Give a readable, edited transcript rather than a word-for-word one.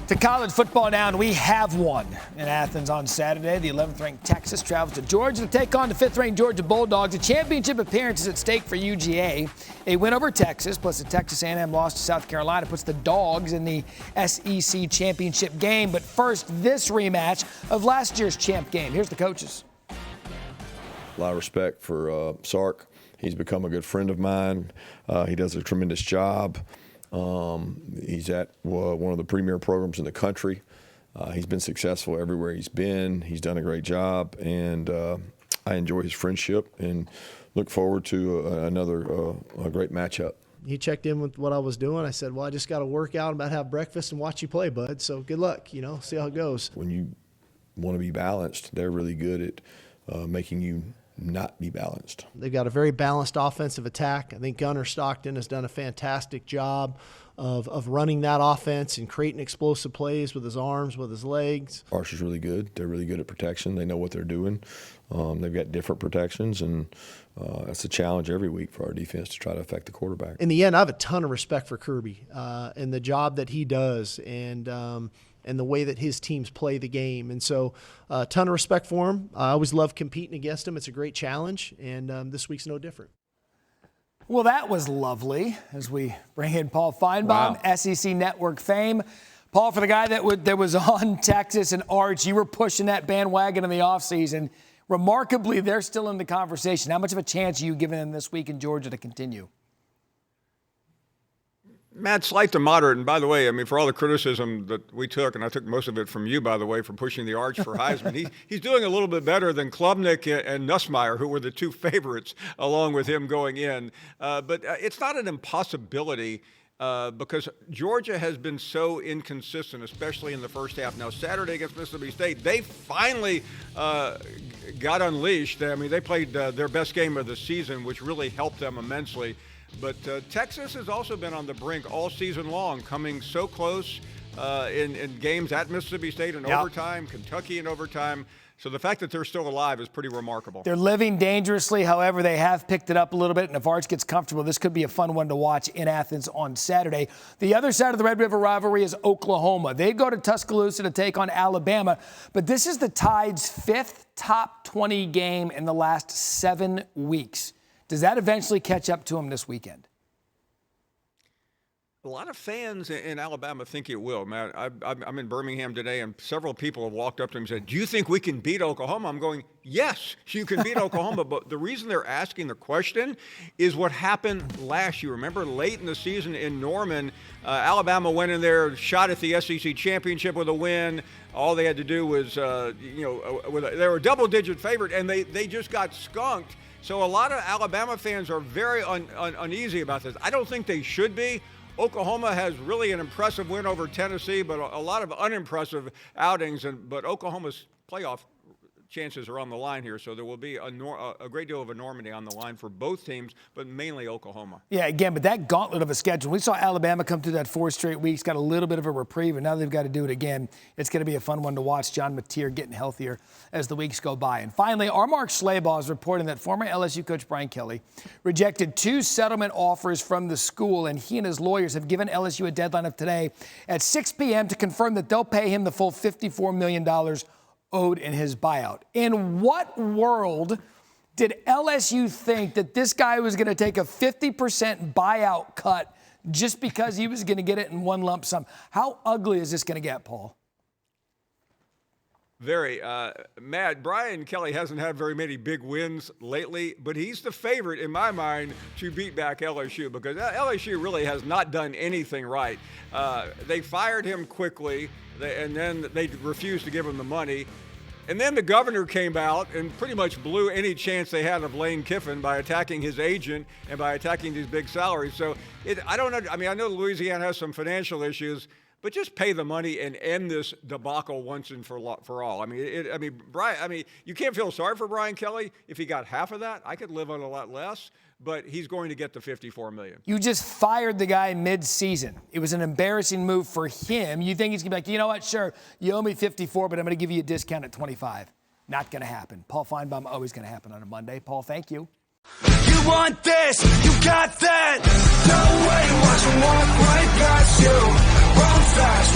To college football now, and we have one in Athens on Saturday. The 11th-ranked Texas travels to Georgia to take on the 5th-ranked Georgia Bulldogs. A championship appearance is at stake for UGA. A win over Texas, plus a Texas A&M loss to South Carolina, puts the Dogs in the SEC championship game. But first, this rematch of last year's champ game. Here's the coaches. A lot of respect for Sark. He's become a good friend of mine. He does a tremendous job. He's at one of the premier programs in the country. He's been successful everywhere he's been. He's done a great job, and I enjoy his friendship and look forward to another great matchup. He checked in with what I was doing. I said, well, I just got to work out, I'm about to have breakfast and watch you play, bud. So good luck, see how it goes. When you want to be balanced, they're really good at making you not be balanced. They've got a very balanced offensive attack. I think Gunnar Stockton has done a fantastic job of running that offense and creating explosive plays with his arms, with his legs. Archer's really good. They're really good at protection. They know what they're doing. They've got different protections, and that's a challenge every week for our defense to try to affect the quarterback. In the end, I have a ton of respect for Kirby and the job that he does, and the way that his teams play the game. And so a ton of respect for him. I always love competing against him. It's a great challenge, and this week's no different. Well, that was lovely as we bring in Paul Finebaum, wow. SEC Network fame. Paul, for the guy that was on Texas and Arch, you were pushing that bandwagon in the offseason. Remarkably, they're still in the conversation. How much of a chance are you giving them this week in Georgia to continue? Matt, slight to moderate. And by the way, for all the criticism that we took, and I took most of it from you, by the way, for pushing the Arch for Heisman, he's doing a little bit better than Klubnik and Nussmeier, who were the two favorites along with him going in. But it's not an impossibility because Georgia has been so inconsistent, especially in the first half. Now, Saturday against Mississippi State, they finally got unleashed. They played their best game of the season, which really helped them immensely. But Texas has also been on the brink all season long, coming so close in games at Mississippi State in overtime, Kentucky in overtime. So the fact that they're still alive is pretty remarkable. They're living dangerously. However, they have picked it up a little bit. And if Arch gets comfortable, this could be a fun one to watch in Athens on Saturday. The other side of the Red River rivalry is Oklahoma. They go to Tuscaloosa to take on Alabama. But this is the Tide's 5th top 20 game in the last 7 weeks. Does that eventually catch up to him this weekend? A lot of fans in Alabama think it will, Matt. I'm in Birmingham today, and several people have walked up to me and said, do you think we can beat Oklahoma? I'm going, yes, you can beat Oklahoma. But the reason they're asking the question is what happened last year. Remember, late in the season in Norman, Alabama went in there, shot at the SEC championship with a win. All they had to do was, they were a double-digit favorite, and they just got skunked. So a lot of Alabama fans are very uneasy about this. I don't think they should be. Oklahoma has really an impressive win over Tennessee, but a lot of unimpressive outings. But Oklahoma's playoff chances are on the line here, so there will be a great deal of enormity on the line for both teams, but mainly Oklahoma. Yeah, again, but that gauntlet of a schedule. We saw Alabama come through that 4 straight weeks, got a little bit of a reprieve, and now they've got to do it again. It's going to be a fun one to watch. John Mateer getting healthier as the weeks go by. And finally, our Mark Schleybaugh is reporting that former LSU coach Brian Kelly rejected 2 settlement offers from the school, and he and his lawyers have given LSU a deadline of today at 6 p.m. to confirm that they'll pay him the full $54 million owed in his buyout. In what world did LSU think that this guy was going to take a 50% buyout cut just because he was going to get it in one lump sum? How ugly is this going to get, Paul? Very. Matt, Brian Kelly hasn't had very many big wins lately, but he's the favorite in my mind to beat back LSU because LSU really has not done anything right. They fired him quickly, and then they refused to give him the money. And then the governor came out and pretty much blew any chance they had of Lane Kiffin by attacking his agent and by attacking these big salaries. So I don't know. I know Louisiana has some financial issues, but just pay the money and end this debacle once and for all. Brian. You can't feel sorry for Brian Kelly if he got half of that. I could live on a lot less, but he's going to get the $54 million. You just fired the guy mid-season. It was an embarrassing move for him. You think he's going to be like, you know what? Sure, you owe me 54, but I'm going to give you a discount at 25. Not going to happen. Paul Finebaum, always going to happen on a Monday. Paul, thank you. You want this, you got that. No way, watch them walk right past you. Run fast,